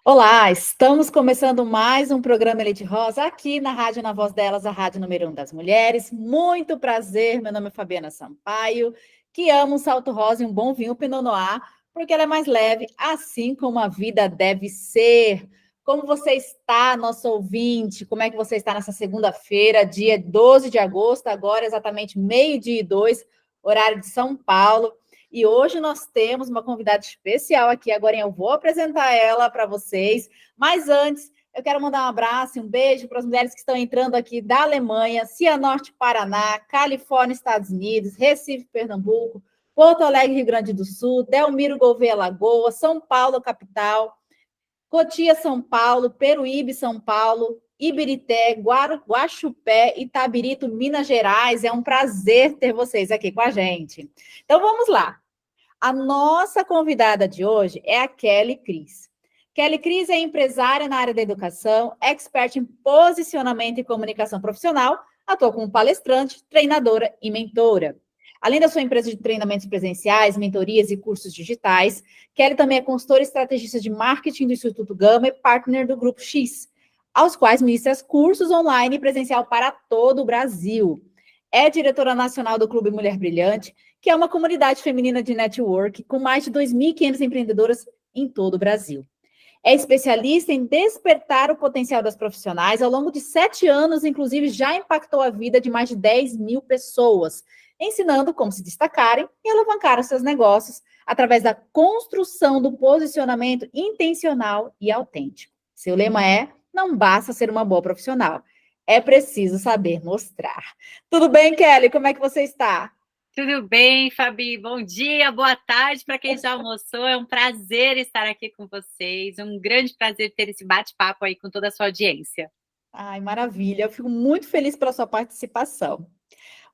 Olá, estamos começando mais um programa Elite Rosa aqui na Rádio Na Voz Delas, a rádio número 1 das mulheres. Muito prazer, meu nome é Fabiana Sampaio, que amo um salto rosa e um bom vinho Pinot Noir, porque ela é mais leve, assim como a vida deve ser. Como você está, nosso ouvinte? Como é que você está nessa segunda-feira, dia 12 de agosto, agora exatamente 12:02, horário de São Paulo. E hoje nós temos uma convidada especial aqui. Agora eu vou apresentar ela para vocês. Mas antes, eu quero mandar um abraço e um beijo para as mulheres que estão entrando aqui da Alemanha, Cianorte, Paraná, Califórnia, Estados Unidos, Recife, Pernambuco, Porto Alegre, Rio Grande do Sul, Delmiro Gouveia, Lagoa, São Paulo, capital, Cotia, São Paulo, Peruíbe, São Paulo, Ibirité, Guaxupé, Itabirito, Minas Gerais. É um prazer ter vocês aqui com a gente. Então vamos lá. A nossa convidada de hoje é a Kelly Cris. Kelly Cris é empresária na área da educação, expert em posicionamento e comunicação profissional, atua como palestrante, treinadora e mentora. Além da sua empresa de treinamentos presenciais, mentorias e cursos digitais, Kelly também é consultora e estrategista de marketing do Instituto Gama e partner do Grupo X, aos quais ministra cursos online e presencial para todo o Brasil. É diretora nacional do Clube Mulher Brilhante, que é uma comunidade feminina de network com mais de 2.500 empreendedoras em todo o Brasil. É especialista em despertar o potencial das profissionais. Ao longo de 7 anos, inclusive, já impactou a vida de mais de 10 mil pessoas, ensinando como se destacarem e alavancar os seus negócios através da construção do posicionamento intencional e autêntico. Seu lema é: não basta ser uma boa profissional, é preciso saber mostrar. Tudo bem, Kelly? Como é que você está? Tudo bem, Fabi? Bom dia, boa tarde para quem já almoçou. É um prazer estar aqui com vocês. Um grande prazer ter esse bate-papo aí com toda a sua audiência. Ai, maravilha. Eu fico muito feliz pela sua participação.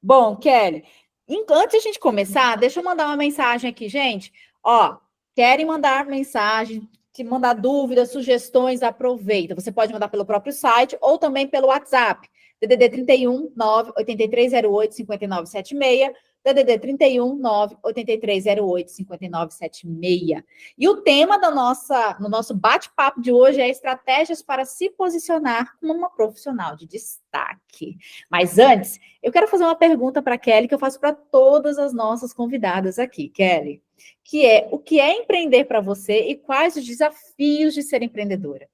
Bom, Kelly, antes de a gente começar, deixa eu mandar uma mensagem aqui, gente. Ó, querem mandar mensagem, te mandar dúvidas, sugestões, aproveita. Você pode mandar pelo próprio site ou também pelo WhatsApp. DDD 31 98308 5976, DDD 31 98308 5976. E o tema no nosso bate-papo de hoje é estratégias para se posicionar como uma profissional de destaque. Mas antes, eu quero fazer uma pergunta para a Kelly, que eu faço para todas as nossas convidadas aqui, Kelly, que é: o que é empreender para você e quais os desafios de ser empreendedora?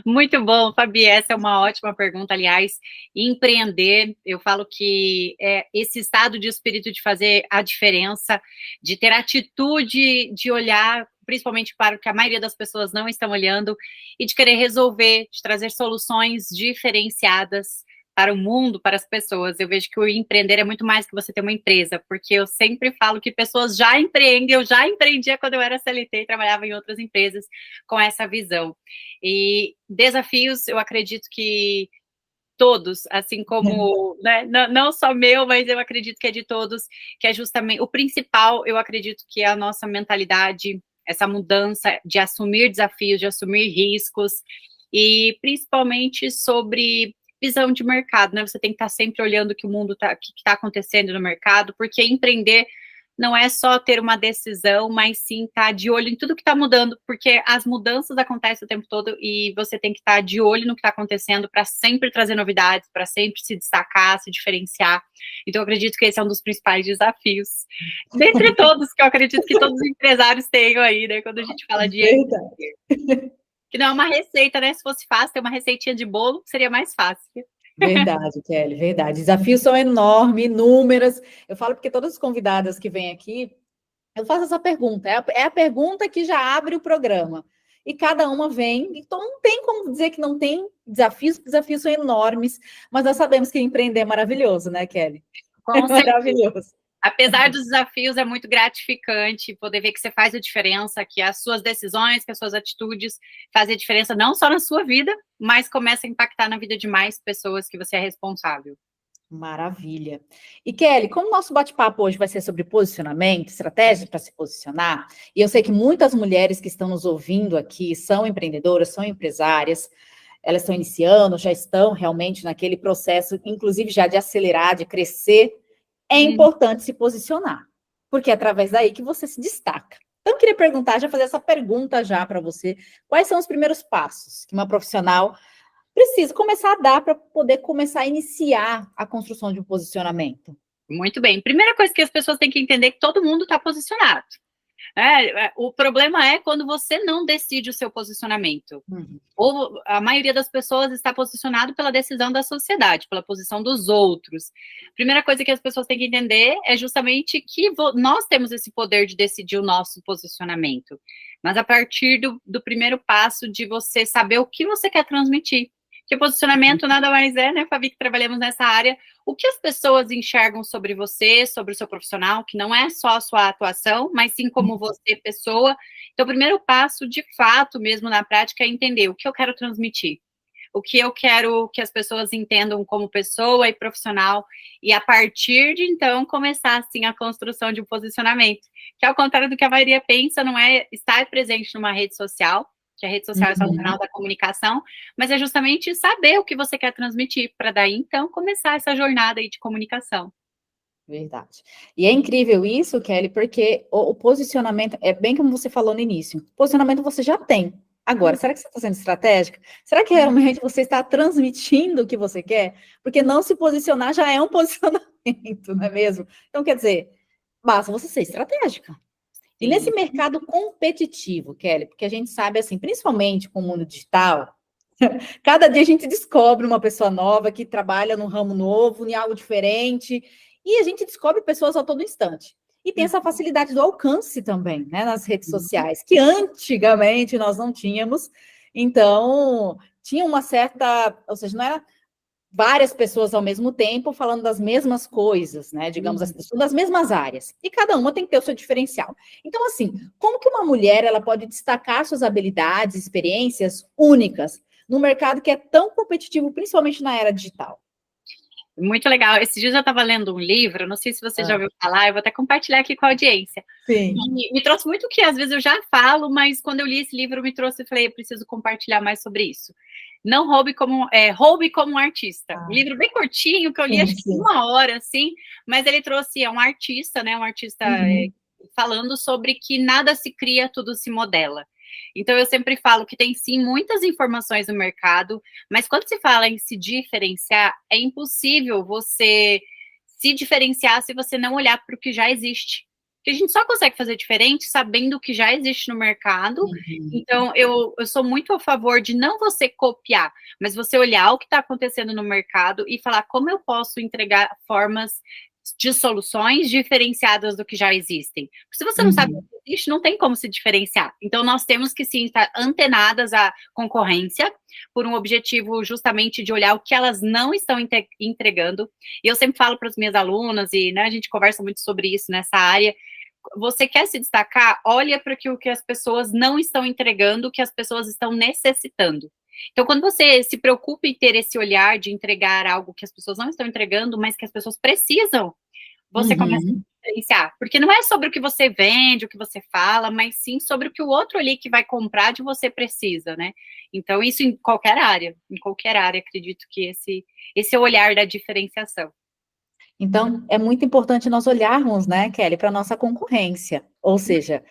Muito bom, Fabi. Essa é uma ótima pergunta. Aliás, empreender, eu falo que é esse estado de espírito de fazer a diferença, de ter atitude, de olhar, principalmente para o que a maioria das pessoas não estão olhando, e de querer resolver, de trazer soluções diferenciadas para o mundo, para as pessoas. Eu vejo que o empreender é muito mais que você ter uma empresa, porque eu sempre falo que pessoas já empreendem, eu já empreendia quando eu era CLT e trabalhava em outras empresas com essa visão. E desafios, eu acredito que todos, assim como, né, não só meu, mas eu acredito que é de todos, que é justamente o principal, eu acredito que é a nossa mentalidade, essa mudança de assumir desafios, de assumir riscos, e principalmente sobre visão de mercado, né? Você tem que estar sempre olhando o que o mundo tá, o que está acontecendo no mercado, porque empreender não é só ter uma decisão, mas sim estar de olho em tudo que está mudando, porque as mudanças acontecem o tempo todo e você tem que estar de olho no que está acontecendo para sempre trazer novidades, para sempre se destacar, se diferenciar. Então, eu acredito que esse é um dos principais desafios, dentre todos, que eu acredito que todos os empresários tenham aí, né, quando a gente fala de Verdade. que não é uma receita, né? Se fosse fácil, ter uma receitinha de bolo, seria mais fácil. Verdade, Kelly, verdade. Desafios são enormes, inúmeros. Eu falo porque todas as convidadas que vêm aqui, eu faço essa pergunta. É a pergunta que já abre o programa. E cada uma vem, então não tem como dizer que não tem desafios, porque desafios são enormes, mas nós sabemos que empreender é maravilhoso, né, Kelly? É Com certeza. maravilhoso. Apesar dos desafios, é muito gratificante poder ver que você faz a diferença, que as suas decisões, que as suas atitudes fazem a diferença não só na sua vida, mas começa a impactar na vida de mais pessoas que você é responsável. Maravilha. E Kelly, como o nosso bate-papo hoje vai ser sobre posicionamento, estratégias para se posicionar, e eu sei que muitas mulheres que estão nos ouvindo aqui são empreendedoras, são empresárias, elas estão iniciando, já estão realmente naquele processo, inclusive já de acelerar, de crescer, é importante se posicionar, porque é através daí que você se destaca. Então, eu queria perguntar, já fazer essa pergunta já para você. Quais são os primeiros passos que uma profissional precisa começar a dar para poder começar a iniciar a construção de um posicionamento? Muito bem. Primeira coisa que as pessoas têm que entender é que todo mundo está posicionado. O problema é quando você não decide o seu posicionamento. Ou a maioria das pessoas está posicionado pela decisão da sociedade, pela posição dos outros. Primeira coisa que as pessoas têm que entender é justamente que nós temos esse poder de decidir o nosso posicionamento. Mas a partir do primeiro passo de você saber o que você quer transmitir. Porque posicionamento nada mais é, né, Fabi, que trabalhamos nessa área, o que as pessoas enxergam sobre você, sobre o seu profissional, que não é só a sua atuação, mas sim como você, pessoa. Então, o primeiro passo, de fato, mesmo na prática, é entender o que eu quero transmitir, o que eu quero que as pessoas entendam como pessoa e profissional, e a partir de então, começar, assim, a construção de um posicionamento, que ao contrário do que a maioria pensa, não é estar presente numa rede social, que a rede social é só o canal da comunicação, mas é justamente saber o que você quer transmitir, para daí, então, começar essa jornada aí de comunicação. Verdade. E é incrível isso, Kelly, porque o posicionamento, é bem como você falou no início, posicionamento você já tem. Agora, será que você está sendo estratégica? Será que realmente você está transmitindo o que você quer? Porque não se posicionar já é um posicionamento, não é mesmo? Então, quer dizer, basta você ser estratégica. E nesse mercado competitivo, Kelly, porque a gente sabe, assim, principalmente com o mundo digital, cada dia a gente descobre uma pessoa nova que trabalha num ramo novo, em algo diferente, e a gente descobre pessoas a todo instante. E tem essa facilidade do alcance também, né, nas redes sociais, que antigamente nós não tínhamos. Então, tinha uma certa, ou seja, não era várias pessoas ao mesmo tempo falando das mesmas coisas, né? Digamos assim, das mesmas áreas. E cada uma tem que ter o seu diferencial. Então, assim, como que uma mulher ela pode destacar suas habilidades, experiências únicas no mercado que é tão competitivo, principalmente na era digital? Muito legal. Esses dias eu estava lendo um livro, não sei se você já ouviu falar, eu vou até compartilhar aqui com a audiência. Sim. E me trouxe muito que às vezes eu já falo, mas quando eu li esse livro me trouxe e falei, eu preciso compartilhar mais sobre isso. Não roube como, roube como um artista. Um livro bem curtinho, que eu li acho que 1 hora, assim, mas ele trouxe, é um artista, né? Um artista falando sobre que nada se cria, tudo se modela. Então, eu sempre falo que tem, sim, muitas informações no mercado, mas quando se fala em se diferenciar, é impossível você se diferenciar se você não olhar para o que já existe. Porque a gente só consegue fazer diferente sabendo o que já existe no mercado. Então, eu sou muito a favor de não você copiar, mas você olhar o que está acontecendo no mercado e falar como eu posso entregar formas de soluções diferenciadas do que já existem. Porque se você não sabe o que existe, não tem como se diferenciar. Então, nós temos que, sim, estar antenadas à concorrência, por um objetivo justamente de olhar o que elas não estão entregando. E eu sempre falo para as minhas alunas, e né, a gente conversa muito sobre isso nessa área, você quer se destacar, olha para o que as pessoas não estão entregando, o que as pessoas estão necessitando. Então, quando você se preocupa em ter esse olhar de entregar algo que as pessoas não estão entregando, mas que as pessoas precisam, você começa a diferenciar. Porque não é sobre o que você vende, o que você fala, mas sim sobre o que o outro ali que vai comprar de você precisa, né? Então, isso em qualquer área, acredito que esse é o olhar da diferenciação. Então, é muito importante nós olharmos, né, Kelly, para a nossa concorrência. Ou seja,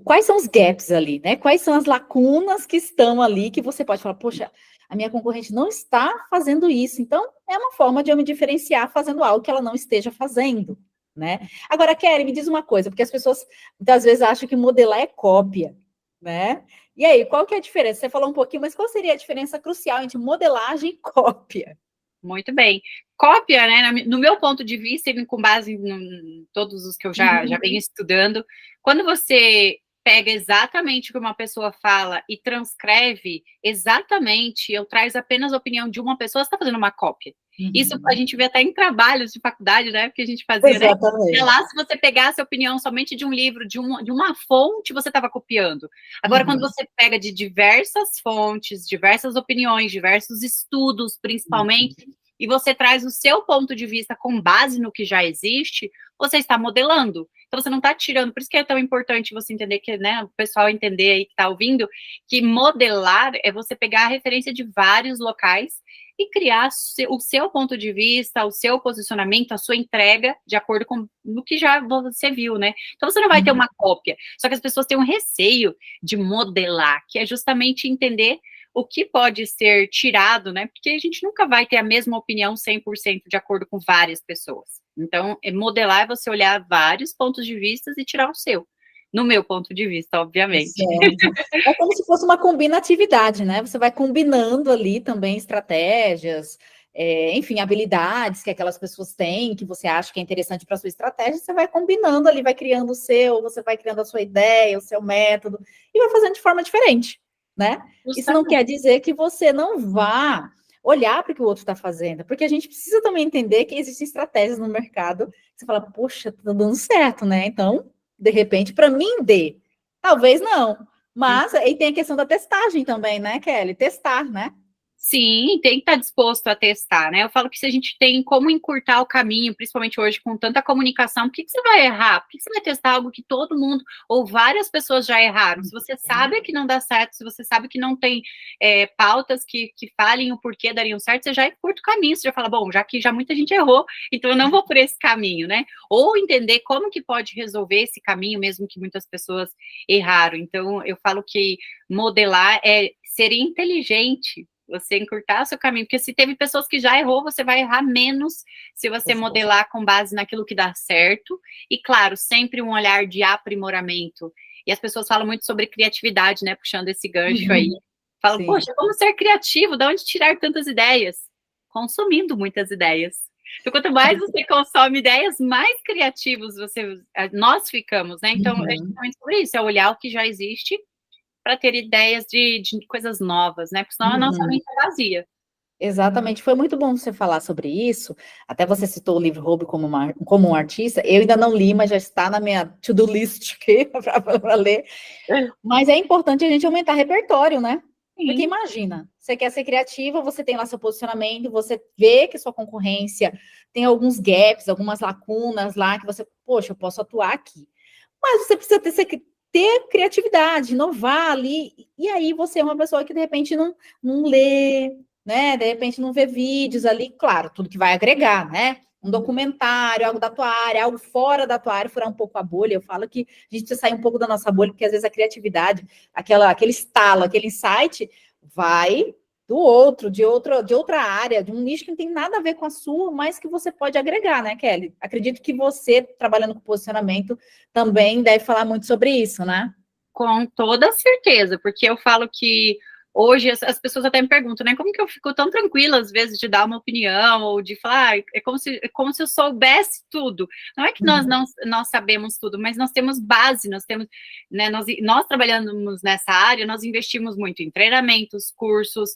quais são os gaps ali, né? Quais são as lacunas que estão ali que você pode falar, poxa, a minha concorrente não está fazendo isso, então é uma forma de eu me diferenciar fazendo algo que ela não esteja fazendo, né? Agora, Kelly, me diz uma coisa, porque as pessoas muitas vezes acham que modelar é cópia, né? E aí, qual que é a diferença? Você falou um pouquinho, mas qual seria a diferença crucial entre modelagem e cópia? Muito bem. Cópia, né, no meu ponto de vista, e com base em todos os que eu já venho estudando, quando você pega exatamente o que uma pessoa fala e transcreve exatamente, eu traz apenas a opinião de uma pessoa, você está fazendo uma cópia. Isso a gente vê até em trabalhos de faculdade, né, que a gente fazia, Exatamente. né? Lá, se você pegasse a opinião somente de um livro, de uma fonte, você estava copiando. Agora, quando você pega de diversas fontes, diversas opiniões, diversos estudos, principalmente, e você traz o seu ponto de vista com base no que já existe, você está modelando. Então, você não está tirando, por isso que é tão importante você entender que, né, o pessoal entender aí que está ouvindo, que modelar é você pegar a referência de vários locais e criar o seu ponto de vista, o seu posicionamento, a sua entrega, de acordo com o que já você viu, né? Então, você não vai ter uma cópia. Só que as pessoas têm um receio de modelar, que é justamente entender o que pode ser tirado, né? Porque a gente nunca vai ter a mesma opinião 100% de acordo com várias pessoas. Então, modelar é você olhar vários pontos de vista e tirar o seu. No meu ponto de vista, obviamente. Certo. É como se fosse uma combinatividade, né? Você vai combinando ali também estratégias, enfim, habilidades que aquelas pessoas têm, que você acha que é interessante para a sua estratégia, você vai combinando ali, vai criando o seu, você vai criando a sua ideia, o seu método, e vai fazendo de forma diferente, né? Isso não quer dizer que você não vá olhar para o que o outro está fazendo, porque a gente precisa também entender que existem estratégias no mercado, que você fala, poxa, tá dando certo, né? Então, de repente, para mim, talvez não. Mas aí tem a questão da testagem também, né, Kelly? Testar, né? Sim, tem que estar disposto a testar, né? Eu falo que se a gente tem como encurtar o caminho, principalmente hoje com tanta comunicação, por que você vai errar? Por que você vai testar algo que todo mundo ou várias pessoas já erraram? Se você sabe que não dá certo, se você sabe que não tem pautas que falem o porquê dariam certo, você já encurta o caminho, você já fala, bom, já que já muita gente errou, então eu não vou por esse caminho, né? Ou entender como que pode resolver esse caminho, mesmo que muitas pessoas erraram. Então, eu falo que modelar é ser inteligente, você encurtar o seu caminho, porque se teve pessoas que já errou, você vai errar menos se você modelar com base naquilo que dá certo, e claro, sempre um olhar de aprimoramento, e as pessoas falam muito sobre criatividade, né, puxando esse gancho aí, falam, Sim. poxa, como ser criativo, de onde tirar tantas ideias? Consumindo muitas ideias. Então, quanto mais você consome ideias, mais criativos nós ficamos, né, então é justamente sobre isso, é olhar o que já existe, para ter ideias de coisas novas, né? Porque senão a nossa mente é vazia. Exatamente, foi muito bom você falar sobre isso. Até você citou o livro Roube como um artista. Eu ainda não li, mas já está na minha to-do list aqui para ler. Mas é importante a gente aumentar repertório, né? Sim. Porque imagina, você quer ser criativa, você tem lá seu posicionamento, você vê que sua concorrência tem alguns gaps, algumas lacunas lá que você, poxa, eu posso atuar aqui. Mas você precisa ter criatividade, inovar ali. E aí você é uma pessoa que de repente não lê, né? De repente não vê vídeos ali, claro, tudo que vai agregar, né? Um documentário, algo da tua área, algo fora da tua área, furar um pouco a bolha. Eu falo que a gente precisa sair um pouco da nossa bolha, porque às vezes a criatividade, aquele estalo, aquele insight, vai do outro, de outra área, de um nicho que não tem nada a ver com a sua, mas que você pode agregar, né, Kelly? Acredito que você, trabalhando com posicionamento, também deve falar muito sobre isso, né? Com toda certeza, porque eu falo que hoje as pessoas até me perguntam, né? Como que eu fico tão tranquila, às vezes, de dar uma opinião ou de falar, é como se eu soubesse tudo. Não é que nós sabemos tudo, mas nós temos base, nós temos, né? Nós trabalhamos nessa área, nós investimos muito em treinamentos, cursos,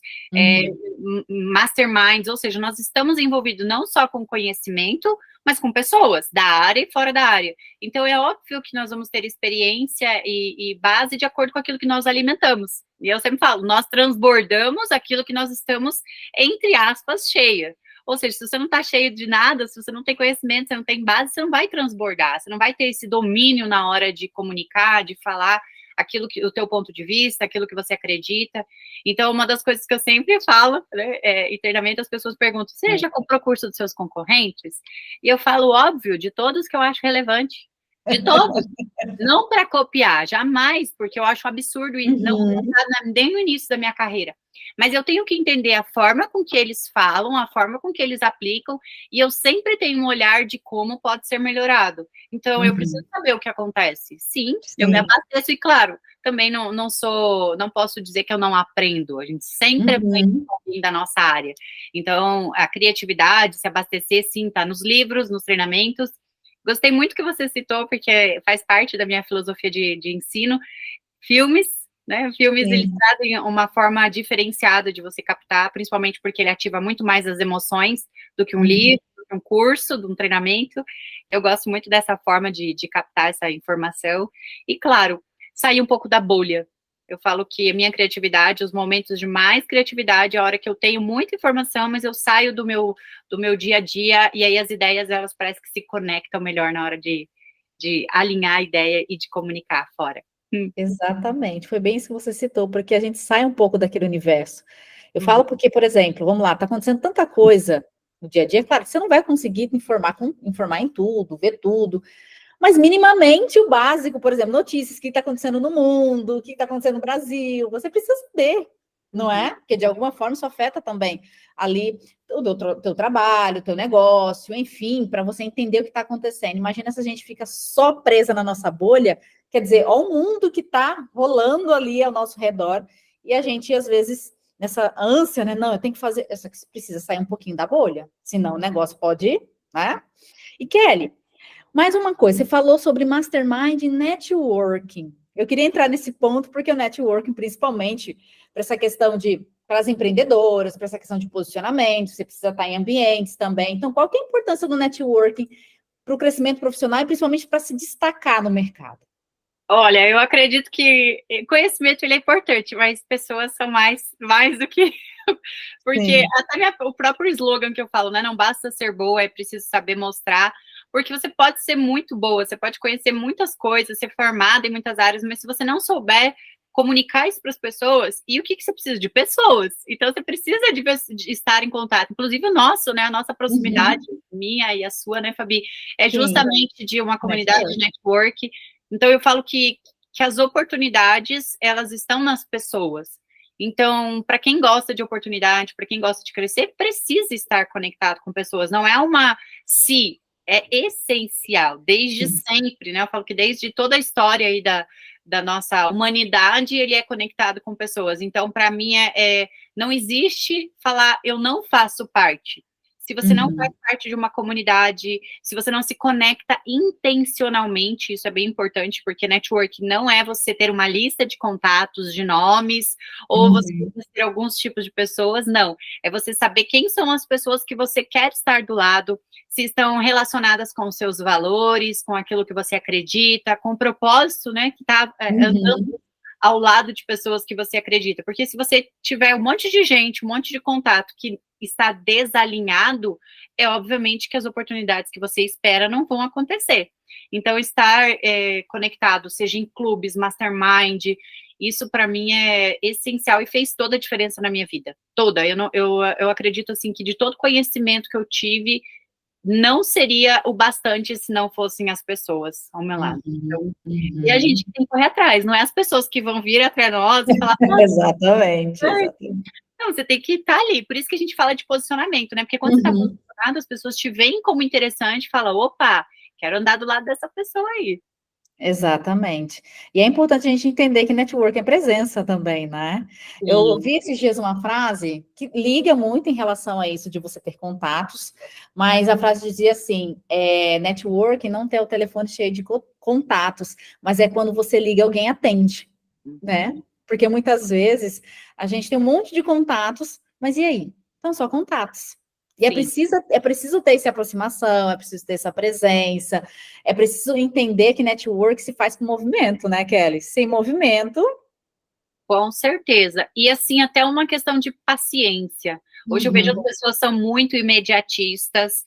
masterminds, ou seja, nós estamos envolvidos não só com conhecimento, mas com pessoas da área e fora da área. Então, é óbvio que nós vamos ter experiência e base de acordo com aquilo que nós alimentamos. E eu sempre falo, nós transbordamos aquilo que nós estamos, entre aspas, cheia. Ou seja, se você não está cheio de nada, se você não tem conhecimento, você não tem base, você não vai transbordar, você não vai ter esse domínio na hora de comunicar, de falar aquilo que o teu ponto de vista, aquilo que você acredita. Então, uma das coisas que eu sempre falo, né, internamente as pessoas perguntam, você já comprou curso dos seus concorrentes? E eu falo, óbvio, de todos que eu acho relevante. De todos. Não para copiar, jamais, porque eu acho absurdo e não nem no início da minha carreira. Mas eu tenho que entender a forma com que eles falam, a forma com que eles aplicam, e eu sempre tenho um olhar de como pode ser melhorado. Então, eu preciso saber o que acontece. Sim, eu me abasteço, e claro, também não posso dizer que eu não aprendo. A gente sempre aprende um pouquinho da nossa área. Então, a criatividade, se abastecer, sim, está nos livros, nos treinamentos. Gostei muito que você citou, porque faz parte da minha filosofia de ensino, filmes, né? Filmes, eles trazem uma forma diferenciada de você captar, principalmente porque ele ativa muito mais as emoções do que um livro, do que um curso, de um treinamento. Eu gosto muito dessa forma de captar essa informação. E, claro, sair um pouco da bolha. Eu falo que a minha criatividade, os momentos de mais criatividade, é a hora que eu tenho muita informação, mas eu saio do meu dia a dia, e aí as ideias, elas parecem que se conectam melhor na hora de de alinhar a ideia e de comunicar fora. Exatamente, foi bem isso que você citou, porque a gente sai um pouco daquele universo. Eu falo porque, por exemplo, vamos lá, está acontecendo tanta coisa no dia a dia, claro que você não vai conseguir informar em tudo, ver tudo, mas minimamente o básico, por exemplo, notícias, o que está acontecendo no mundo, o que está acontecendo no Brasil, você precisa saber, não é? Porque de alguma forma isso afeta também ali o teu trabalho, o teu negócio, enfim, para você entender o que está acontecendo. Imagina se a gente fica só presa na nossa bolha, quer dizer, ó o mundo que está rolando ali ao nosso redor, e a gente, às vezes, nessa ânsia, né? Não, eu tenho que fazer, só que precisa sair um pouquinho da bolha, senão o negócio pode ir, né? E Kelly, mais uma coisa, você falou sobre mastermind e networking. Eu queria entrar nesse ponto, porque o networking, principalmente, para essa questão para as empreendedoras, para essa questão de posicionamento, você precisa estar em ambientes também. Então, qual que é a importância do networking para o crescimento profissional e principalmente para se destacar no mercado? Olha, eu acredito que conhecimento ele é importante, mas pessoas são mais do que porque Sim. até o próprio slogan que eu falo, né? Não basta ser boa, é preciso saber mostrar, porque você pode ser muito boa, você pode conhecer muitas coisas, ser formada em muitas áreas, mas se você não souber comunicar isso para as pessoas, e o que você precisa de pessoas? Então você precisa de estar em contato, inclusive o nosso, né? A nossa proximidade, minha e a sua, né, Fabi? É justamente de uma comunidade de network. Então, eu falo que as oportunidades, elas estão nas pessoas. Então, para quem gosta de oportunidade, para quem gosta de crescer, precisa estar conectado com pessoas. Não é se, é essencial, desde sempre, né? Eu falo que desde toda a história aí da nossa humanidade, ele é conectado com pessoas. Então, para mim, não existe falar, eu não faço parte. Se você não faz parte de uma comunidade, se você não se conecta intencionalmente, isso é bem importante, porque network não é você ter uma lista de contatos, de nomes, ou você ter alguns tipos de pessoas, não. É você saber quem são as pessoas que você quer estar do lado, se estão relacionadas com os seus valores, com aquilo que você acredita, com o propósito, né, que está andando ao lado de pessoas que você acredita. Porque se você tiver um monte de gente, um monte de contato que está desalinhado, é obviamente que as oportunidades que você espera não vão acontecer. Então, estar conectado, seja em clubes, mastermind, isso para mim é essencial e fez toda a diferença na minha vida. Toda. Eu acredito assim que de todo conhecimento que eu tive, não seria o bastante se não fossem as pessoas ao meu lado. Então, e a gente tem que correr atrás, não é as pessoas que vão vir atrás de nós e falar. Exatamente. Não, você tem que estar ali. Por isso que a gente fala de posicionamento, né? Porque quando você está posicionado, as pessoas te veem como interessante e falam, opa, quero andar do lado dessa pessoa aí. Exatamente. E é importante a gente entender que network é presença também, né? Sim. Eu ouvi esses dias uma frase que liga muito em relação a isso de você ter contatos, mas a frase dizia assim: network não tem o telefone cheio de contatos, mas é quando você liga, alguém atende, né? Porque muitas vezes a gente tem um monte de contatos, mas e aí? São só contatos. E é preciso ter essa aproximação, é preciso ter essa presença, é preciso entender que network se faz com movimento, né, Kelly? Sem movimento. Com certeza. E assim, até uma questão de paciência. Hoje eu vejo as pessoas são muito imediatistas.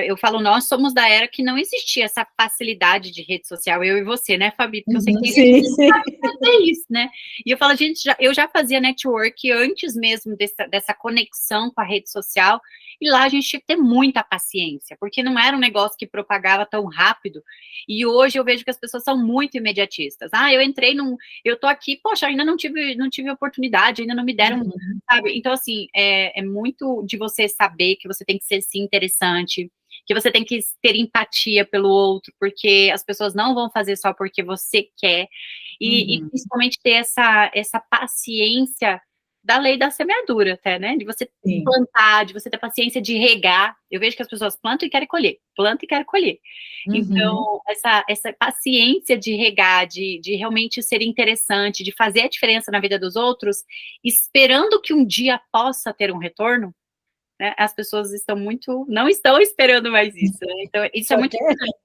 Eu falo, nós somos da era que não existia essa facilidade de rede social, eu e você, né, Fabi? Porque eu sei que tem gente que fazer isso, né? E eu falo, gente, eu já fazia network antes mesmo dessa conexão com a rede social, e lá a gente tinha que ter muita paciência, porque não era um negócio que propagava tão rápido. E hoje eu vejo que as pessoas são muito imediatistas. Eu tô aqui, poxa, ainda não tive oportunidade, ainda não me deram, sabe? Então, assim, é muito de você saber que você tem que ser, sim, interessante, que você tem que ter empatia pelo outro, porque as pessoas não vão fazer só porque você quer, e principalmente ter essa paciência da lei da semeadura até, né? De você plantar, de você ter paciência de regar. Eu vejo que as pessoas plantam e querem colher, plantam e querem colher. Então, essa paciência de regar, de realmente ser interessante, de fazer a diferença na vida dos outros, esperando que um dia possa ter um retorno, né? As pessoas não estão esperando mais isso, né? Então, isso é muito importante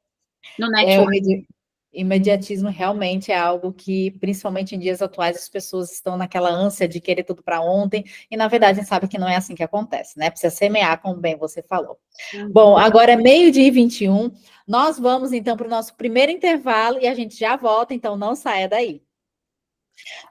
no network. Imediatismo realmente é algo que, principalmente em dias atuais, as pessoas estão naquela ânsia de querer tudo para ontem, e na verdade a gente sabe que não é assim que acontece, né? Precisa semear, como bem você falou. Bom, agora é meio-dia e 21. Nós vamos então para o nosso primeiro intervalo e a gente já volta, então não saia daí.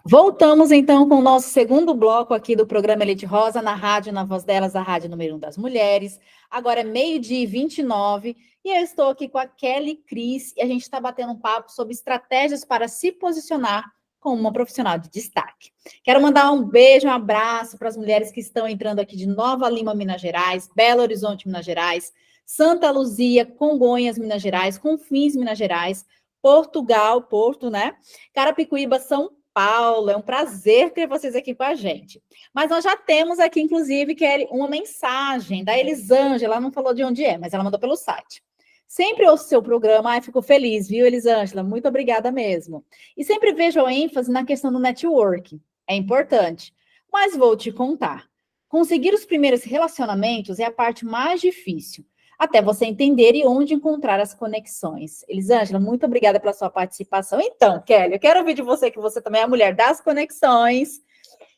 Voltamos então com o nosso segundo bloco aqui do programa Elite Rosa, na rádio, na voz delas, a rádio número 1 das mulheres. Agora é meio-dia e 29 e eu estou aqui com a Kelly Cris e a gente está batendo um papo sobre estratégias para se posicionar como uma profissional de destaque. Quero mandar um beijo, um abraço para as mulheres que estão entrando aqui de Nova Lima, Minas Gerais, Belo Horizonte, Minas Gerais, Santa Luzia, Congonhas, Minas Gerais, Confins, Minas Gerais, Portugal, Porto, né? Carapicuíba, São Paulo, é um prazer ter vocês aqui com a gente. Mas nós já temos aqui, inclusive, uma mensagem da Elisângela, ela não falou de onde é, mas ela mandou pelo site. Sempre ouço seu programa, ai, fico feliz, viu, Elisângela? Muito obrigada mesmo. E sempre vejo a ênfase na questão do networking, é importante. Mas vou te contar, conseguir os primeiros relacionamentos é a parte mais difícil, até você entender e onde encontrar as conexões. Elisângela, muito obrigada pela sua participação. Então, Kelly, eu quero ouvir de você que você também é a mulher das conexões,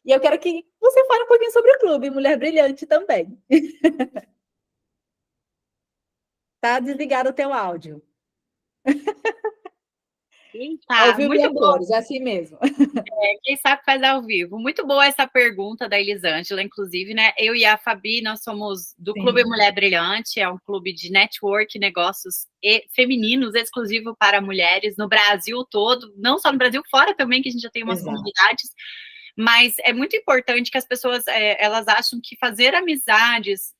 e eu quero que você fale um pouquinho sobre o clube Mulher Brilhante também. Tá desligado o teu áudio. Ao Tá, vivo e muito a bom. cores, é assim mesmo. Quem sabe faz ao vivo. Muito boa essa pergunta da Elisângela, inclusive, né? Eu e a Fabi, nós somos do Clube Mulher Brilhante, é um clube de network, negócios femininos, exclusivo para mulheres no Brasil todo, não só no Brasil, fora também, que a gente já tem umas comunidades. Mas é muito importante que as pessoas, elas acham que fazer amizades,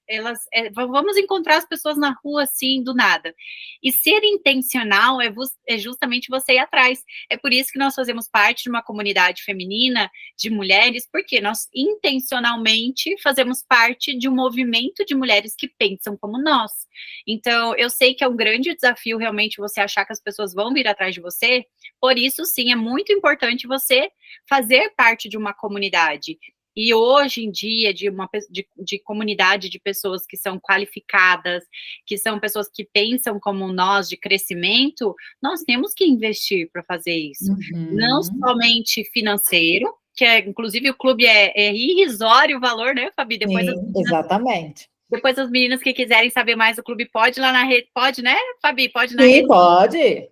vamos encontrar as pessoas na rua, assim, do nada. E ser intencional é justamente você ir atrás. É por isso que nós fazemos parte de uma comunidade feminina, de mulheres, porque nós intencionalmente fazemos parte de um movimento de mulheres que pensam como nós. Então, eu sei que é um grande desafio realmente você achar que as pessoas vão vir atrás de você, por isso, sim, é muito importante você fazer parte de uma comunidade. E hoje em dia, de comunidade de pessoas que são qualificadas, que são pessoas que pensam como nós, de crescimento, nós temos que investir para fazer isso. Não somente financeiro, que inclusive o clube é irrisório o valor, né, Fabi? Depois Sim, exatamente. Depois as meninas que quiserem saber mais do clube, pode ir lá na rede, pode, né, Fabi? Pode ir na Sim, rede. pode.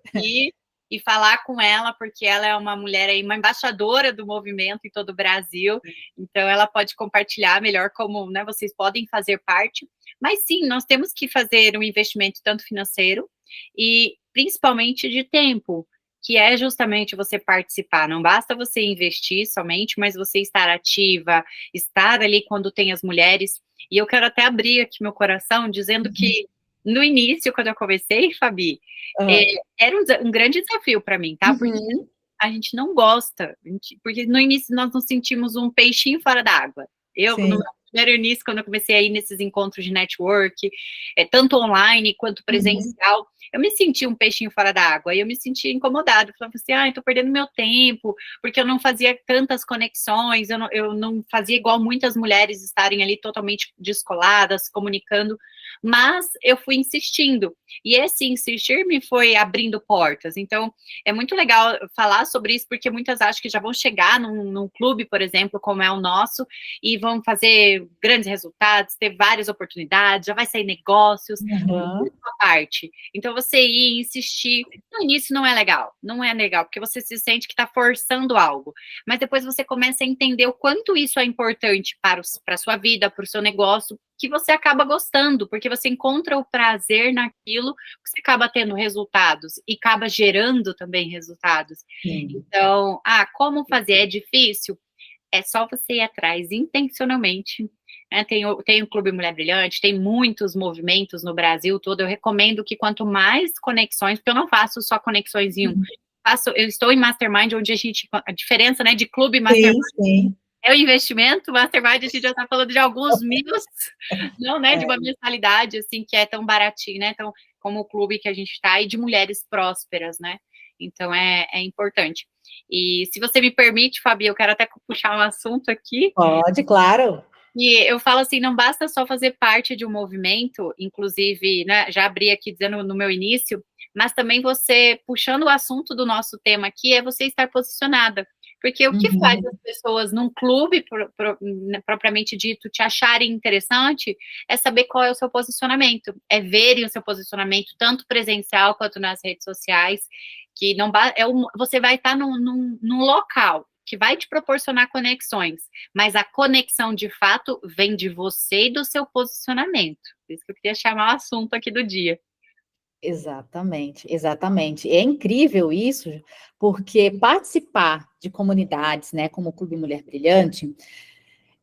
E falar com ela, porque ela é uma mulher aí, uma embaixadora do movimento em todo o Brasil, então ela pode compartilhar melhor como, né, vocês podem fazer parte, mas sim, nós temos que fazer um investimento tanto financeiro e principalmente de tempo, que é justamente você participar, não basta você investir somente, mas você estar ativa, estar ali quando tem as mulheres, e eu quero até abrir aqui meu coração, dizendo que no início, quando eu comecei, Fabi, era um grande desafio para mim, tá? Porque a gente não gosta, porque no início nós nos sentimos um peixinho fora d'água. Eu, no meu primeiro início, quando eu comecei a ir nesses encontros de network, tanto online quanto presencial, eu me senti um peixinho fora d'água, e eu me sentia incomodada, falava assim, ai, tô perdendo meu tempo, porque eu não fazia tantas conexões, eu não fazia igual muitas mulheres estarem ali totalmente descoladas, comunicando, mas eu fui insistindo, e esse insistir me foi abrindo portas, então é muito legal falar sobre isso, porque muitas acham que já vão chegar num clube, por exemplo, como é o nosso, e vão fazer grandes resultados, ter várias oportunidades, já vai sair negócios, parte. Então, você ir e insistir, no início não é legal, porque você se sente que está forçando algo, mas depois você começa a entender o quanto isso é importante para a sua vida, para o seu negócio, que você acaba gostando, porque você encontra o prazer naquilo, que você acaba tendo resultados e acaba gerando também resultados. Então, como fazer? É difícil? É só você ir atrás intencionalmente. Tem o Clube Mulher Brilhante, tem muitos movimentos no Brasil todo. Eu recomendo que quanto mais conexões, porque eu não faço só conexões em um. Eu estou em Mastermind, onde a diferença, né, de clube e Mastermind é o investimento. Mastermind, a gente já está falando de alguns mil, não, né, de uma mensalidade, assim, que é tão baratinho, né, então, como o clube que a gente está, e de mulheres prósperas, né, então é importante. E se você me permite, Fabi, eu quero até puxar um assunto aqui. Pode, claro. E eu falo assim, não basta só fazer parte de um movimento, inclusive, né, já abri aqui dizendo no meu início, mas também você, puxando o assunto do nosso tema aqui, é você estar posicionada. Porque o que faz as pessoas num clube, propriamente dito, te acharem interessante, é saber qual é o seu posicionamento, é verem o seu posicionamento, tanto presencial quanto nas redes sociais, que não você vai estar num local que vai te proporcionar conexões, mas a conexão de fato vem de você e do seu posicionamento. Por isso que eu queria chamar o assunto aqui do dia. Exatamente, exatamente. É incrível isso, porque participar de comunidades, né, como o Clube Mulher Brilhante,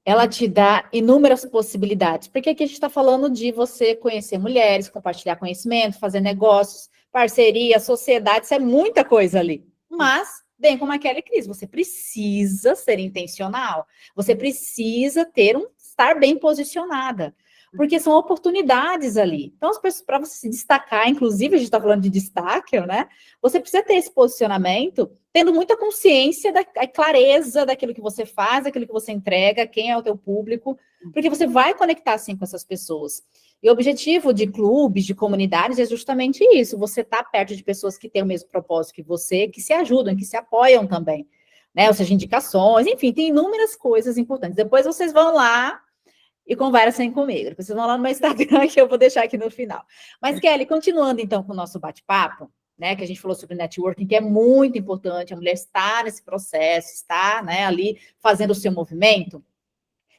ela te dá inúmeras possibilidades. Porque aqui a gente está falando de você conhecer mulheres, compartilhar conhecimento, fazer negócios, parceria, sociedade, isso é muita coisa ali. Mas, bem como a Kelly Cris, você precisa ser intencional, você precisa estar bem posicionada. Porque são oportunidades ali. Então, para você se destacar, inclusive, a gente está falando de destaque, né? Você precisa ter esse posicionamento, tendo muita consciência a clareza daquilo que você faz, daquilo que você entrega, quem é o teu público, porque você vai conectar, assim, com essas pessoas. E o objetivo de clubes, de comunidades, é justamente isso, você tá perto de pessoas que têm o mesmo propósito que você, que se ajudam, que se apoiam também, né? Ou seja, indicações, enfim, tem inúmeras coisas importantes. Depois vocês vão lá e conversem comigo. Vocês vão lá no meu Instagram, que eu vou deixar aqui no final. Mas, Kelly, continuando então com o nosso bate-papo, né, que a gente falou sobre networking, que é muito importante, a mulher está nesse processo, está, né, ali fazendo o seu movimento.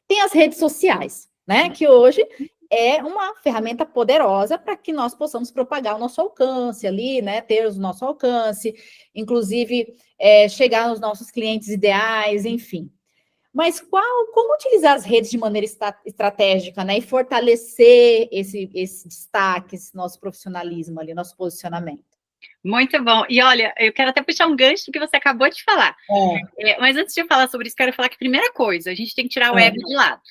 Tem as redes sociais, né, que hoje é uma ferramenta poderosa para que nós possamos propagar o nosso alcance ali, né, ter o nosso alcance, inclusive chegar nos nossos clientes ideais, enfim. Mas como utilizar as redes de maneira estratégica, né? E fortalecer esse destaque, esse nosso profissionalismo ali, nosso posicionamento. Muito bom. E olha, eu quero até puxar um gancho do que você acabou de falar. Mas antes de eu falar sobre isso, quero falar que, primeira coisa, a gente tem que tirar o ego de lado.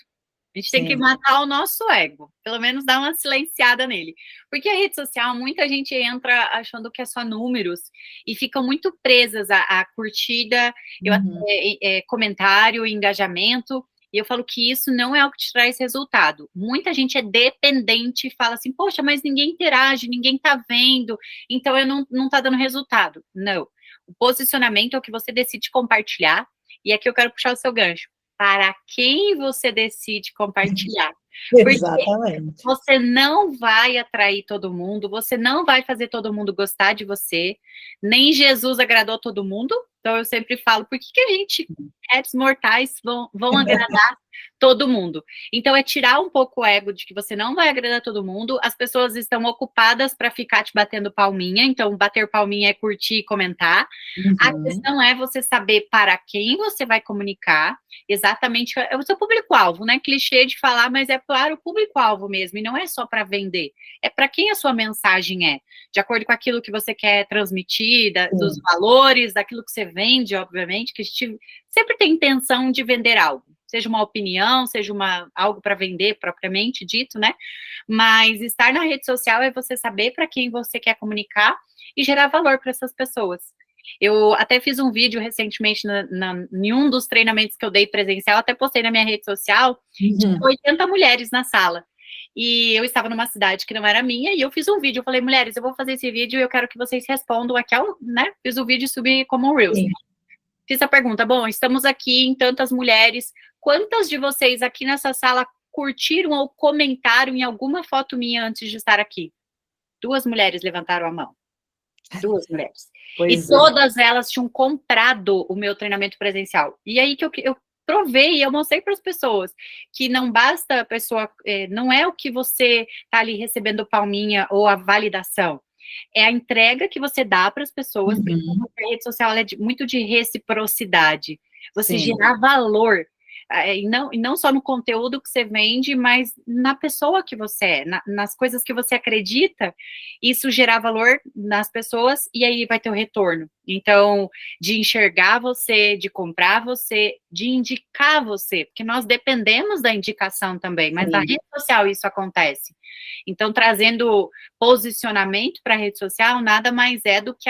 A gente tem que matar o nosso ego, pelo menos dar uma silenciada nele. Porque a rede social, muita gente entra achando que é só números e ficam muito presas à curtida, comentário, engajamento. E eu falo que isso não é o que te traz resultado. Muita gente é dependente e fala assim, poxa, mas ninguém interage, ninguém tá vendo, então eu não tá dando resultado. Não. O posicionamento é o que você decide compartilhar, e aqui eu quero puxar o seu gancho. Para quem você decide compartilhar. Exatamente. Porque você não vai atrair todo mundo, você não vai fazer todo mundo gostar de você, nem Jesus agradou todo mundo, então eu sempre falo, por que a gente, seres mortais, vão agradar todo mundo? Então é tirar um pouco o ego de que você não vai agradar todo mundo, as pessoas estão ocupadas para ficar te batendo palminha, então bater palminha é curtir e comentar. A questão é você saber para quem você vai comunicar, exatamente, é o seu público-alvo, né? Clichê de falar, mas é para o público-alvo mesmo, e não é só para vender, é para quem a sua mensagem é, de acordo com aquilo que você quer transmitir, dos valores, daquilo que você vende, obviamente, que a gente sempre tem intenção de vender algo, seja uma opinião, seja algo para vender propriamente dito, né? Mas estar na rede social é você saber para quem você quer comunicar e gerar valor para essas pessoas. Eu até fiz um vídeo recentemente em um dos treinamentos que eu dei presencial, até postei na minha rede social, de 80 mulheres na sala. E eu estava numa cidade que não era minha, e eu fiz um vídeo. Eu falei, mulheres, eu vou fazer esse vídeo e eu quero que vocês respondam aqui, né? Fiz o vídeo e subi como um Reels. Fiz a pergunta, bom, estamos aqui em tantas mulheres, quantas de vocês aqui nessa sala curtiram ou comentaram em alguma foto minha antes de estar aqui? 2 mulheres levantaram a mão. 2 mulheres. Todas elas tinham comprado o meu treinamento presencial. E aí que eu provei, eu mostrei para as pessoas que não basta a pessoa, não é o que você está ali recebendo palminha ou a validação. É a entrega que você dá para as pessoas, porque a rede social é muito de reciprocidade. Você gerar valor. E não só no conteúdo que você vende, mas na pessoa que você é, nas coisas que você acredita, isso gerar valor nas pessoas e aí vai ter o retorno. Então, de enxergar você, de comprar você, de indicar você, porque nós dependemos da indicação também, mas na rede social isso acontece. Então, trazendo posicionamento para a rede social, nada mais é do que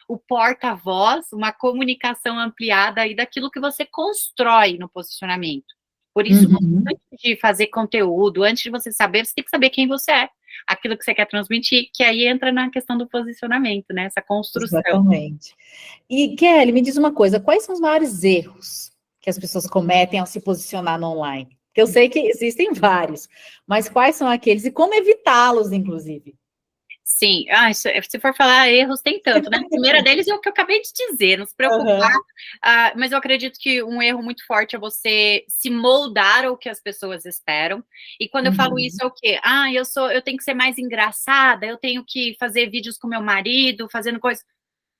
o porta-voz, uma comunicação ampliada aí daquilo que você constrói no posicionamento. Por isso, Uhum. antes de fazer conteúdo, antes de você saber, você tem que saber quem você é, aquilo que você quer transmitir, que aí entra na questão do posicionamento, né? Essa construção. Exatamente. E, Kelly, me diz uma coisa, quais são os maiores erros que as pessoas cometem ao se posicionar no online? Porque eu sei que existem vários, mas quais são aqueles e como evitá-los, inclusive? Sim, se for falar erros, tem tanto, né? A primeira deles é o que eu acabei de dizer, não se preocupar, Uhum. mas eu acredito que um erro muito forte é você se moldar ao que as pessoas esperam. E quando eu falo isso, Uhum. é o quê? Eu tenho que ser mais engraçada, eu tenho que fazer vídeos com meu marido, fazendo coisas.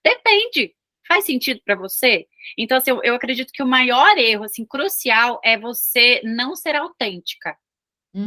Depende. Faz sentido para você? Então, assim, eu acredito que o maior erro, assim, crucial é você não ser autêntica,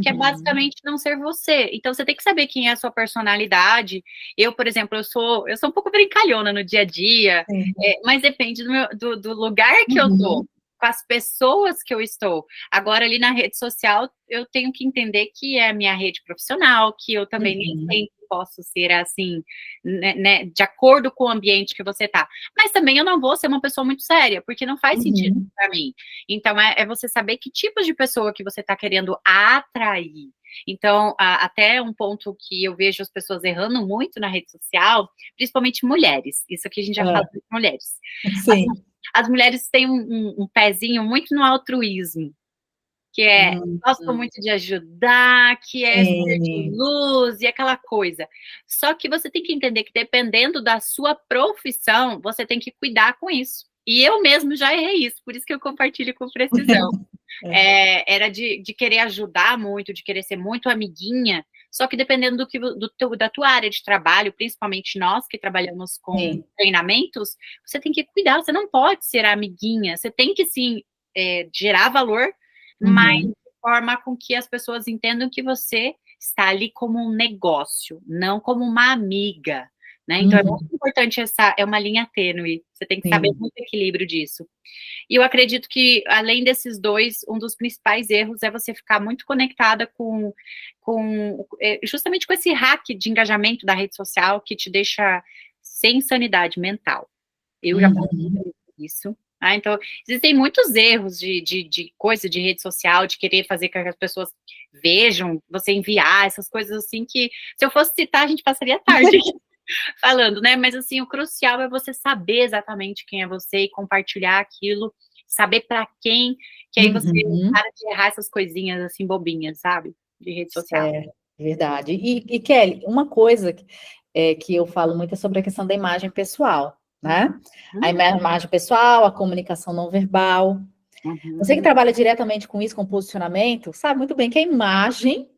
que é Uhum. basicamente não ser você. Então você tem que saber quem é a sua personalidade. Eu, por exemplo, eu sou um pouco brincalhona no dia a dia, Sim. mas depende do lugar que eu tô, Uhum. com as pessoas que eu estou. Agora, ali na rede social, eu tenho que entender que é a minha rede profissional, que eu também nem Uhum. sempre posso ser assim, né, de acordo com o ambiente que você tá. Mas também eu não vou ser uma pessoa muito séria, porque não faz sentido Uhum. para mim. Então, é você saber que tipos de pessoa que você está querendo atrair. Então, até um ponto que eu vejo as pessoas errando muito na rede social, principalmente mulheres. Isso aqui a gente já fala Ah, de mulheres. As, sim. as mulheres têm um pezinho muito no altruísmo, que é gostam Uhum. muito de ajudar, que é ser de Sim. luz e aquela coisa. Só que você tem que entender que dependendo da sua profissão, você tem que cuidar com isso. E eu mesmo já errei isso, por isso que eu compartilho com precisão. Era de querer ajudar muito, de querer ser muito amiguinha, só que dependendo da tua área de trabalho, principalmente nós que trabalhamos com Sim. treinamentos, você tem que cuidar, você não pode ser amiguinha, você tem que sim gerar valor, mas Uhum. de forma com que as pessoas entendam que você está ali como um negócio, não como uma amiga, né? Então é muito Uhum. importante é uma linha tênue, você tem que saber Sim. muito o equilíbrio disso. E eu acredito que, além desses dois, um dos principais erros é você ficar muito conectada com justamente com esse hack de engajamento da rede social que te deixa sem sanidade mental. Eu já passei Uhum. por isso. Então, existem muitos erros de coisa de rede social, de querer fazer com que as pessoas vejam, você enviar essas coisas assim que, se eu fosse citar, a gente passaria a tarde falando, né? Mas assim, o crucial é você saber exatamente quem é você e compartilhar aquilo, saber para quem, que aí você Uhum. para de errar essas coisinhas assim bobinhas, sabe? De rede social. Certo, verdade. E Kelly, uma coisa que eu falo muito é sobre a questão da imagem pessoal, né? A Uhum, imagem pessoal, a comunicação não verbal. Você que uhum. trabalha diretamente com isso, com posicionamento, sabe muito bem que a imagem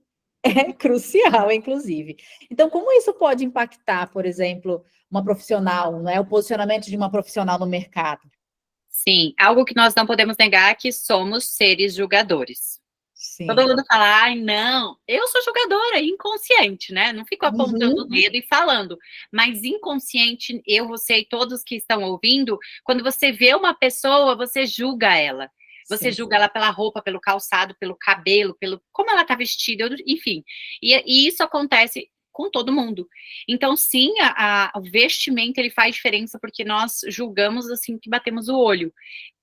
é crucial, inclusive. Então, como isso pode impactar, por exemplo, uma profissional, né? O posicionamento de uma profissional no mercado? Sim, algo que nós não podemos negar é que somos seres julgadores. Todo Sim. mundo fala, ai, não, eu sou jogadora, inconsciente, né? Não fico apontando o Uhum. dedo e falando, mas inconsciente, eu, você e todos que estão ouvindo, quando você vê uma pessoa, você julga ela. Você Sim. julga ela pela roupa, pelo calçado, pelo cabelo, pelo como ela tá vestida, enfim. E isso acontece com todo mundo. Então, sim, o vestimento ele faz diferença porque nós julgamos assim que batemos o olho.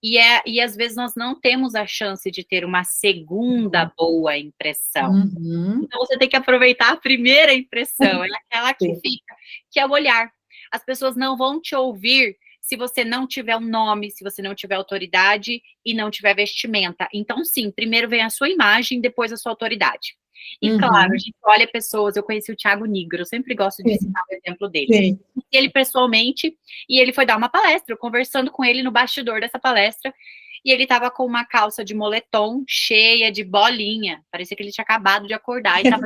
E às vezes nós não temos a chance de ter uma segunda boa impressão. Uhum. Então você tem que aproveitar a primeira impressão, é aquela que Sim. fica, que é o olhar. As pessoas não vão te ouvir se você não tiver um nome, se você não tiver autoridade e não tiver vestimenta. Então, sim, primeiro vem a sua imagem, depois a sua autoridade. E claro, a Uhum. gente olha pessoas, eu conheci o Thiago Nigro, eu sempre gosto de Sim. citar o exemplo dele. Sim. Ele pessoalmente, e ele foi dar uma palestra, eu conversando com ele no bastidor dessa palestra, e ele tava com uma calça de moletom cheia de bolinha, parecia que ele tinha acabado de acordar e tava.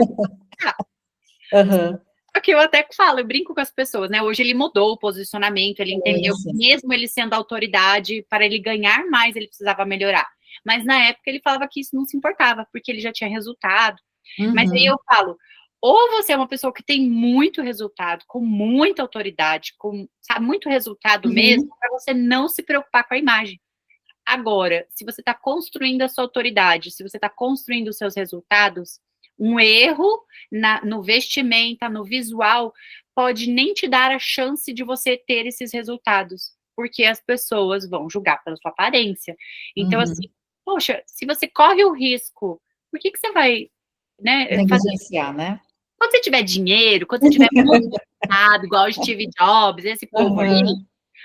Aham. Só que eu até falo, eu brinco com as pessoas, né? Hoje ele mudou o posicionamento, ele Sim, entendeu que sim. mesmo ele sendo autoridade, para ele ganhar mais, ele precisava melhorar. Mas na época ele falava que isso não se importava, porque ele já tinha resultado. Mas aí Uhum. eu falo, ou você é uma pessoa que tem muito resultado, com muita autoridade, com sabe, muito resultado mesmo, Uhum. para você não se preocupar com a imagem. Agora, se você está construindo a sua autoridade, se você está construindo os seus resultados, um erro no vestimenta, no visual, pode nem te dar a chance de você ter esses resultados, porque as pessoas vão julgar pela sua aparência. Então, assim, Uhum. poxa, se você corre o risco, por que você vai, né, fazer? Negligenciar, né? Quando você tiver dinheiro, quando você tiver muito resultado, igual o Steve Jobs, esse povo aí,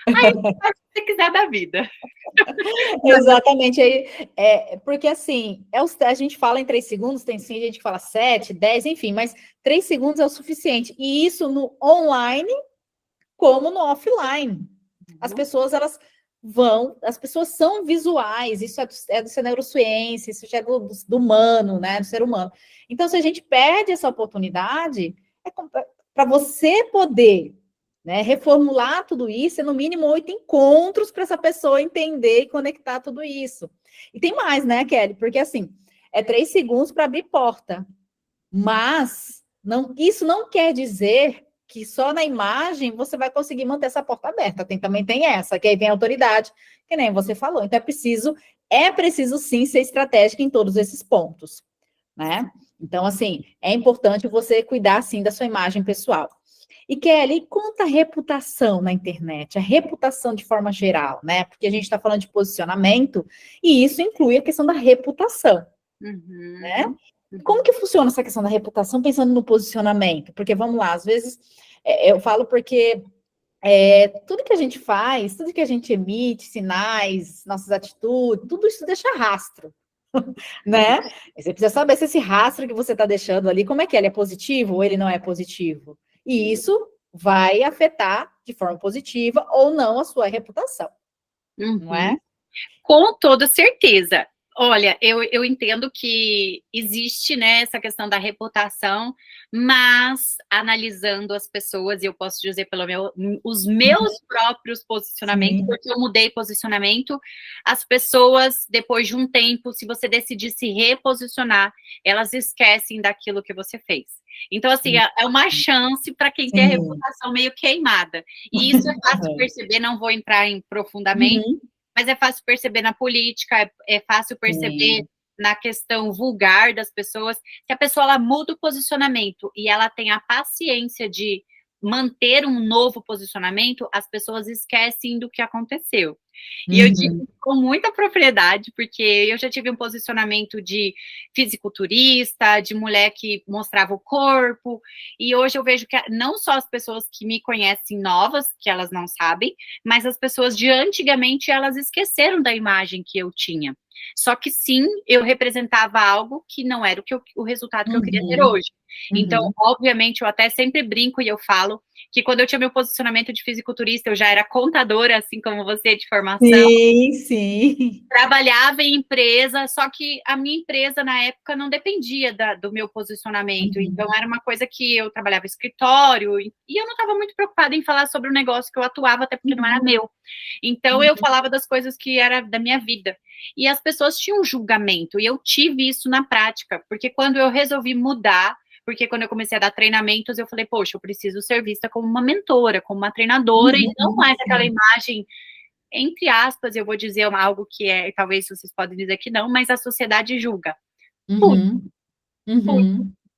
Uhum. aí faz o que você quiser da vida. Exatamente, aí, porque assim, a gente fala em 3 segundos, tem sim gente que fala 7, 10, enfim, mas 3 segundos é o suficiente, e isso no online como no offline. As pessoas, as pessoas são visuais, isso é da neurociência, isso já é do humano, né, do ser humano. Então, se a gente perde essa oportunidade, para você poder, né, reformular tudo isso, é no mínimo 8 encontros para essa pessoa entender e conectar tudo isso. E tem mais, né, Kelly? Porque assim, é 3 segundos para abrir porta, mas isso não quer dizer que só na imagem você vai conseguir manter essa porta aberta. Também tem essa, que aí vem a autoridade, que nem você falou. Então é preciso sim ser estratégico em todos esses pontos, né? Então, assim, é importante você cuidar sim da sua imagem pessoal. E Kelly, quanto à reputação na internet, a reputação de forma geral, né? Porque a gente está falando de posicionamento, e isso inclui a questão da reputação, né? Como que funciona essa questão da reputação, pensando no posicionamento? Porque, vamos lá, às vezes, eu falo porque tudo que a gente faz, tudo que a gente emite, sinais, nossas atitudes, tudo isso deixa rastro, né? Você precisa saber se esse rastro que você está deixando ali, como é que ele é positivo ou ele não é positivo. E isso vai afetar de forma positiva ou não a sua reputação, não é? Com toda certeza. Olha, eu entendo que existe, né, essa questão da reputação, mas analisando as pessoas, e eu posso dizer os meus próprios posicionamentos, Sim. porque eu mudei posicionamento, as pessoas, depois de um tempo, se você decidir se reposicionar, elas esquecem daquilo que você fez. Então, assim, é uma chance para quem tem a reputação meio queimada. E isso é fácil perceber, não vou entrar em profundamente, mas é fácil perceber na política, é fácil perceber na questão vulgar das pessoas, que a pessoa ela muda o posicionamento e ela tem a paciência de manter um novo posicionamento, as pessoas esquecem do que aconteceu. E eu digo com muita propriedade, porque eu já tive um posicionamento de fisiculturista, de mulher que mostrava o corpo, e hoje eu vejo que não só as pessoas que me conhecem novas, que elas não sabem, mas as pessoas de antigamente, elas esqueceram da imagem que eu tinha. Só que sim, eu representava algo que não era o resultado que eu queria ter hoje. Então, obviamente, eu até sempre brinco e eu falo que quando eu tinha meu posicionamento de fisiculturista, eu já era contadora, assim como você, de formação. Sim, sim. Trabalhava em empresa, só que a minha empresa, na época, não dependia do meu posicionamento. Então, era uma coisa que eu trabalhava em escritório e eu não estava muito preocupada em falar sobre o negócio que eu atuava, até porque não era meu. Então, eu falava das coisas que era da minha vida. E as pessoas tinham um julgamento, e eu tive isso na prática, porque quando eu resolvi mudar, porque quando eu comecei a dar treinamentos, eu falei, poxa, eu preciso ser vista como uma mentora, como uma treinadora, e não mais aquela imagem, entre aspas, eu vou dizer algo que talvez vocês podem dizer que não, mas a sociedade julga. Tudo.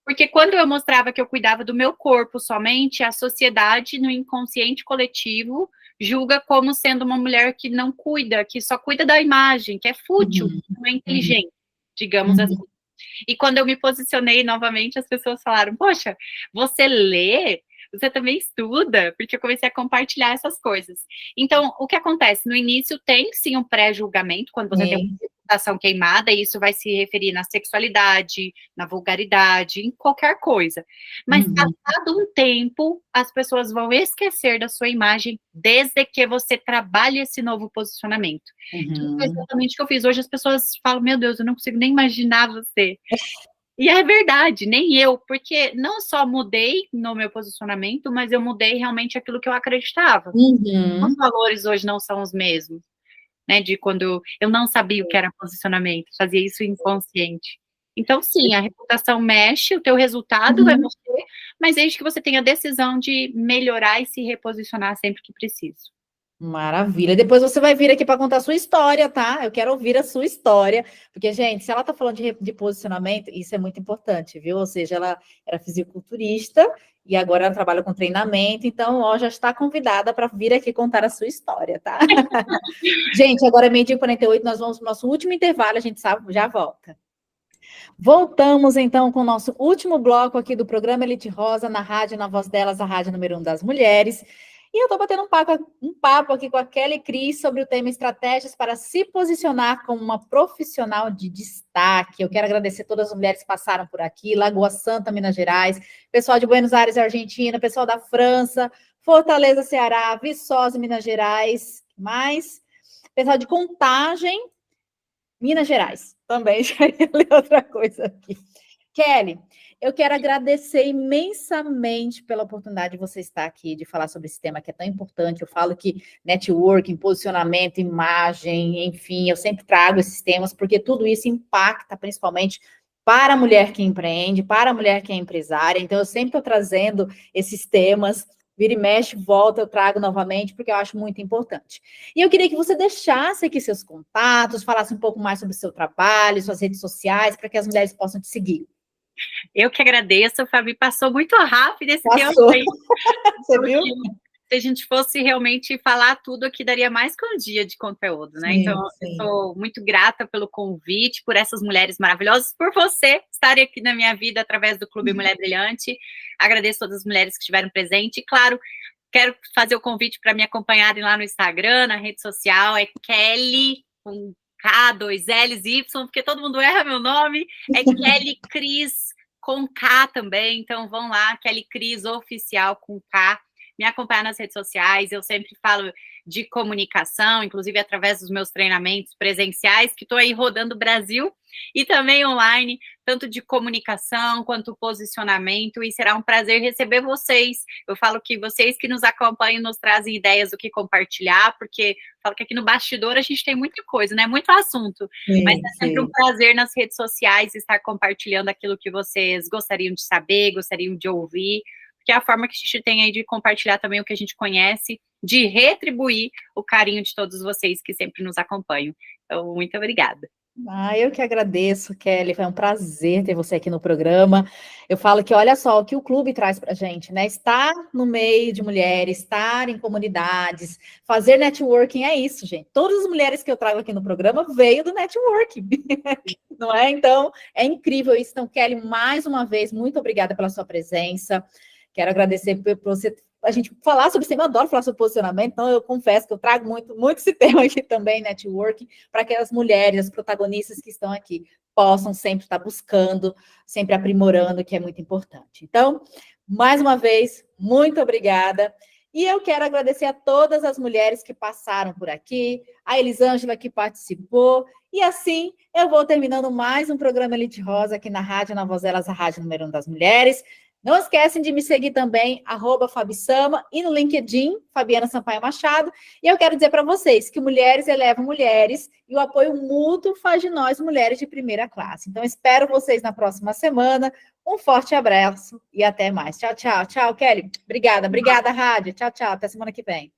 Porque quando eu mostrava que eu cuidava do meu corpo somente, a sociedade, no inconsciente coletivo, julga como sendo uma mulher que não cuida, que só cuida da imagem, que é fútil, não é inteligente, digamos assim. E quando eu me posicionei novamente, as pessoas falaram, poxa, você lê? Você também estuda? Porque eu comecei a compartilhar essas coisas. Então, o que acontece? No início tem sim um pré-julgamento, quando você tem uma reputação queimada, e isso vai se referir na sexualidade, na vulgaridade, em qualquer coisa. Mas passado um tempo, as pessoas vão esquecer da sua imagem desde que você trabalhe esse novo posicionamento. Que foi exatamente o que eu fiz. Hoje as pessoas falam, meu Deus, eu não consigo nem imaginar você. E é verdade, nem eu, porque não só mudei no meu posicionamento, mas eu mudei realmente aquilo que eu acreditava. Os valores hoje não são os mesmos, né? De quando eu não sabia o que era posicionamento, fazia isso inconsciente. Então, sim, a reputação mexe, o teu resultado vai mexer, mas desde que você tenha a decisão de melhorar e se reposicionar sempre que preciso. Maravilha. Depois você vai vir aqui para contar a sua história, tá? Eu quero ouvir a sua história, porque, gente, se ela está falando de posicionamento, isso é muito importante, viu? Ou seja, ela era fisiculturista e agora ela trabalha com treinamento, então, ó, já está convidada para vir aqui contar a sua história, tá? Gente, agora é 12h48, nós vamos para o nosso último intervalo, a gente sabe, já volta. Voltamos, então, com o nosso último bloco aqui do programa Elite Rosa, na rádio, na voz delas, a rádio número 1 das mulheres. E eu estou batendo um papo aqui com a Kelly Cris sobre o tema estratégias para se posicionar como uma profissional de destaque. Eu quero agradecer todas as mulheres que passaram por aqui, Lagoa Santa, Minas Gerais, pessoal de Buenos Aires, Argentina, pessoal da França, Fortaleza, Ceará, Viçosa, Minas Gerais, mais pessoal de Contagem, Minas Gerais. Também já ia ler outra coisa aqui. Kelly, eu quero agradecer imensamente pela oportunidade de você estar aqui, de falar sobre esse tema que é tão importante. Eu falo que networking, posicionamento, imagem, enfim, eu sempre trago esses temas, porque tudo isso impacta principalmente para a mulher que empreende, para a mulher que é empresária. Então, eu sempre estou trazendo esses temas. Vira e mexe, volta, eu trago novamente, porque eu acho muito importante. E eu queria que você deixasse aqui seus contatos, falasse um pouco mais sobre o seu trabalho, suas redes sociais, para que as mulheres possam te seguir. Eu que agradeço, Fabi, passou muito rápido esse tempo aí. Você viu? Se a gente fosse realmente falar tudo aqui, daria mais que um dia de conteúdo, né? Sim, então, sim. Eu sou muito grata pelo convite, por essas mulheres maravilhosas, por você estarem aqui na minha vida através do Clube Mulher Brilhante. Agradeço todas as mulheres que estiveram presentes. E, claro, quero fazer o convite para me acompanharem lá no Instagram, na rede social, é Kelly, com K, 2 L's, Y, porque todo mundo erra meu nome. É Kelly Cris, com K também. Então, vão lá, Kelly Cris Oficial, com K. Me acompanhar nas redes sociais, eu sempre falo de comunicação, inclusive através dos meus treinamentos presenciais, que estou aí rodando o Brasil, e também online, tanto de comunicação quanto posicionamento, e será um prazer receber vocês. Eu falo que vocês que nos acompanham nos trazem ideias do que compartilhar, porque eu falo que aqui no bastidor a gente tem muita coisa, né? Muito assunto, sim, mas é sempre um prazer nas redes sociais estar compartilhando aquilo que vocês gostariam de saber, gostariam de ouvir, que é a forma que a gente tem aí de compartilhar também o que a gente conhece, de retribuir o carinho de todos vocês que sempre nos acompanham. Então, muito obrigada. Eu que agradeço, Kelly, foi um prazer ter você aqui no programa. Eu falo que, olha só, o que o clube traz para a gente, né? Estar no meio de mulheres, estar em comunidades, fazer networking, é isso, gente. Todas as mulheres que eu trago aqui no programa veio do networking, não é? Então, é incrível isso. Então, Kelly, mais uma vez, muito obrigada pela sua presença. Quero agradecer por você, a gente falar sobre isso. Eu adoro falar sobre posicionamento, então eu confesso que eu trago muito esse tema aqui também, networking, para que as mulheres, as protagonistas que estão aqui, possam sempre estar buscando, sempre aprimorando, que é muito importante. Então, mais uma vez, muito obrigada. E eu quero agradecer a todas as mulheres que passaram por aqui, a Elisângela que participou, e assim eu vou terminando mais um programa Elite Rosa aqui na rádio, na Voz Delas, a rádio número 1 das mulheres. Não esquecem de me seguir também, @Fabisama, e no LinkedIn, Fabiana Sampaio Machado. E eu quero dizer para vocês que mulheres elevam mulheres e o apoio mútuo faz de nós mulheres de primeira classe. Então, espero vocês na próxima semana. Um forte abraço e até mais. Tchau, tchau. Tchau, Kelly. Obrigada, rádio. Tchau, tchau. Até semana que vem.